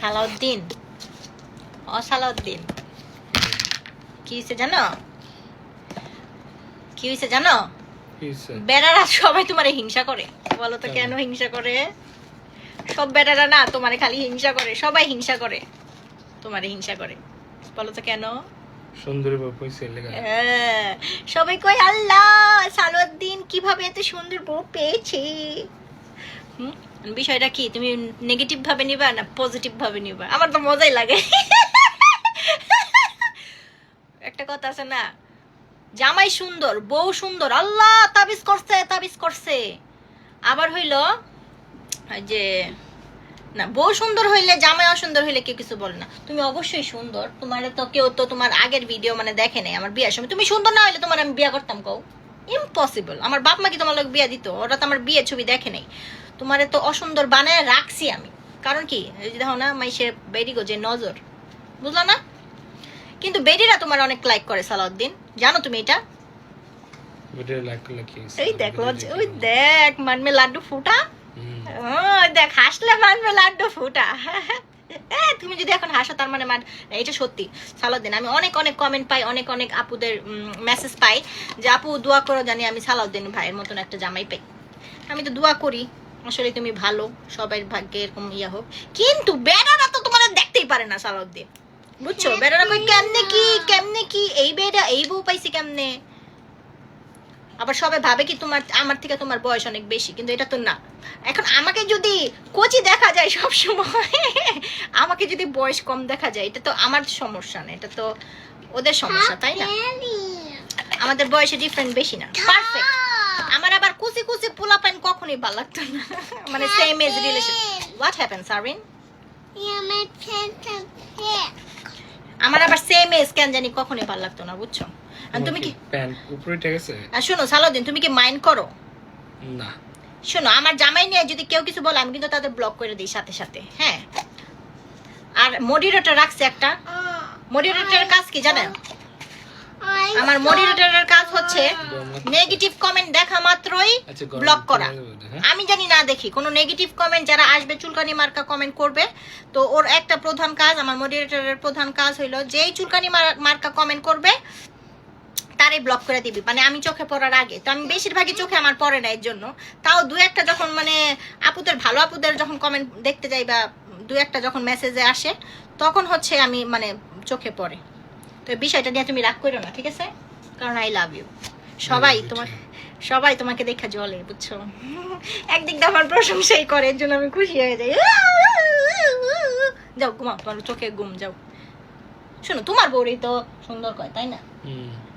সালাউদ্দিন, ও সালাউদ্দিন, কি হয়েছে জানো? কি হয়েছে জানো? বেড়ারা সবাই তোমারে হিংসা করে। বলো তো কেন হিংসা করে? সব বেড়ারা না তোমারে খালি হিংসা করে, সবাই হিংসা করে, তোমারে হিংসা করে। বলো তো কেন? সুন্দরী বউ পয়সা লেগা। সবাই কই আল্লাহ সালাউদ্দিন কিভাবে এত সুন্দর বউ পেয়েছে। বিষয়টা কি, তুমি নেগেটিভ ভাবে নিবা না পজিটিভ ভাবে নিবা? আমার তো মজাই লাগে। একটা কথা আছে না, জামাই সুন্দর বউ সুন্দর, আল্লাহ তাবিজ করছে তাবিজ করছে। আবার হইল যে না, বউ সুন্দর হইলে জামাই অসুন্দর হইলে কেউ কিছু বলে না। তুমি অবশ্যই সুন্দর, তোমার তো কেউ তো তোমার আগের ভিডিও মানে দেখে নাই আমার বিয়ের সময়। তুমি সুন্দর না হইলে তোমার আমি বিয়ে করতাম? কও ইম্পসিবল। আমার বাপ মা কি তোমার লোক বিয়ে দিত? ওরা তো আমার বিয়ে ছবি দেখে নাই। তোমারে তো অসুন্দর বানায় রাখছি আমি। কারণ কি, দেখো না মাইসে বেরিগো যে নজর, বুঝলো না? কিন্তু বেডিরা তোমার অনেক লাইক করে সালাউদ্দিন, জানো তুমি এটা? এই দেখ ওই দেখ মানমে লাড্ডু ফুটা, দেখ হাসলে মানবে লাড্ডু ফুটা। তুমি যদি এখন হাসো তার মানে এটা সত্যি সালাউদ্দিন। আমি অনেক অনেক কমেন্ট পাই, অনেক অনেক আপুদের মেসেজ পাই যে আপু দোয়া করো জানি আমি সালাউদ্দিন ভাইয়ের মতন একটা জামাই পাই। আমি তো দোয়া করি, আসলে তুমি ভালো, সবাই ভাগ্যে এরকম ইয়া হোক। কিন্তু বেড়ারা তো তোমার দেখতেই পারে না সালাউদ্দিন, বুঝছো? বেড়ারা কই কেমনে কি এই বেড়া এই বউ পাইছি কেমনে। আবার সবাই ভাবে কি তোমার আমার থেকে তোমার বয়স অনেক বেশি, কিন্তু এটা তো না। এখন আমাকে যদি কোচি দেখা যায় সব সময়, আমাকে যদি বয়স কম দেখা যায়, এটা তো আমার সমস্যা না, এটা তো ওদের সমস্যা, তাই না? আমাদের বয়সে ডিফারেন্ট বেশি না, পারফেক্ট। আমার আবার কুচি কুচি পোলাপাইন কখনোই ভালো লাগতো না, মানে same as relation. What happen সারিন? আমার আবার সেম এজ কেন জানি কখনোই ভালো লাগতো না, বুঝছো? আর তুমি কি প্যান্ট উপরে ঠিক আছে? আর শোনো সালাউদ্দিন, তুমি কি মাইন্ড করো? না শোনো, আমার জামাই নিয়ে যদি কেউ কিছু বলে আমি কিন্তু তাদের ব্লক করে দিই সাথে সাথে, হ্যাঁ। আর মডারেটর রাখছে একটা, মডারেটরের কাজ কি জানেন? আমার মডারেটরের কাজ হচ্ছে নেগেটিভ কমেন্ট দেখা মাত্রই ব্লক করা। আমি জানি না দেখি কোনো নেগেটিভ কমেন্ট যারা আসবে চুলকানি মার্কা কমেন্ট করবে, তো ওর একটা প্রধান কাজ, আমার মডারেটরের প্রধান কাজ হইলো যেই চুলকানি মার্কা কমেন্ট করবে তারে ব্লক করে দিবি, মানে আমি চোখে পড়ার আগে। তো আমি বেশিরভাগই চোখে আমার পড়ে না, এর জন্য তাও দু একটা যখন মানে আপুদের ভালো আপুদের যখন কমেন্ট দেখতে যাই বা দু একটা যখন মেসেজে আসে তখন হচ্ছে আমি মানে চোখে পড়ে। তো বিষয়টা নিয়ে তুমি রাগ করো না, ঠিক আছে? কারণ আই লাভ ইউ। সবাই তোমাকে দেখা জ্বলে, বুঝছো? একদিক দিয়ে আমার প্রশংসাই করে, এর জন্য আমি খুশি হয়ে যাই। যাও ঘুমাও, তোমার চোখে ঘুম যাও। শোনো, তোমার বউরই তো সুন্দর কয়, তাই না?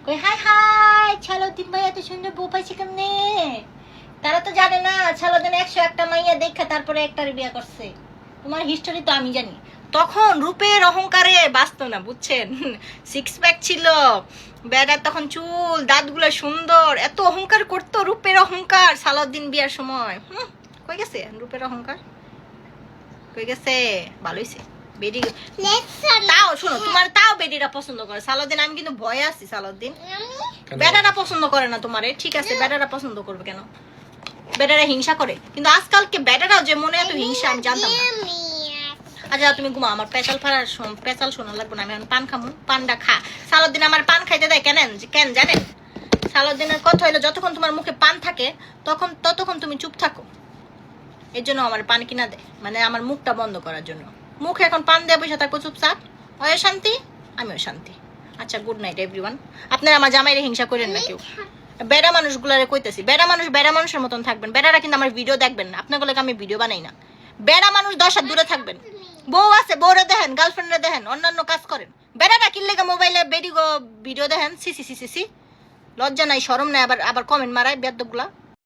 কই হাই হাই সালাউদ্দিন ভাই এত সুন্দর বউ পাইছে কেমনে? তারা তো জানে না সালাউদ্দিন 101টা মাইয়া দেখা তারপরে একটার বিয়ে করছে। তোমার হিস্টোরি তো আমি জানি। তখন রূপের অহংকারে বাঁচতো না, বুঝছেন? 6 প্যাক ছিল, বেড়ার তখন চুল, দাঁতগুলো সুন্দর, এত অহংকার করতো, রূপের অহংকার। সালাউদ্দিন বিয়ার সময় কই গেছে রূপের অহংকার? কই গেছে? ভালো হইছে বেডি। তাও শোনো, তোমার তাও বেডিরা পছন্দ করে। সালাউদ্দিন আমি কিন্তু ভয়ে আছি, সালাউদ্দিন বেডারা পছন্দ করে না তোমারে, ঠিক আছে? বেডারা পছন্দ করবে কেন? বেডারা হিংসা করে, কিন্তু আজকালকে বেডারাও যে মনে এত হিংসা আমি জানতাম না। আচ্ছা তুমি ঘুমা, আমার পেঁচাল শোনা লাগবে না, আমি এখন পান খামু। পানটা খা। সালাউদ্দিন আমার পান খাইতে দেয় কেন জানেন? সালাউদ্দিনের কথা হইলো যতক্ষণ তোমার মুখে পান থাকে ততক্ষণ তুমি চুপ থাকো, এর জন্য আমার পান কিনা দেয়, মানে আমার মুখটা বন্ধ করার জন্য। মুখে এখন পান দেওয়া বসে থাকবো চুপচাপ, ওই শান্তি আমিও শান্তি। আচ্ছা গুড নাইট এভরিওয়ান। আপনারা আমার জামাইরে হিংসা করেন না কেউ। বেড়া মানুষগুলারে কইতেছি, বেড়া মানুষের মতন থাকবেন। বেড়ারা কিন্তু আমার ভিডিও দেখবেন না, আপনাগুলোকে আমি ভিডিও বানাই না। বেড়া মানুষ 10 হাত দূরে থাকবেন। বউ আছে, বউরে দেখেন, গার্লফ্রেন্ডরে দেখেন, অন্যান্য কাজ করেন। বেড়ারা কিনলে মোবাইলে ভিডিও দেখেন। সি লজ্জা নাই, শরম নাই, আবার কমেন্ট মারায় বেয়াদবগুলা।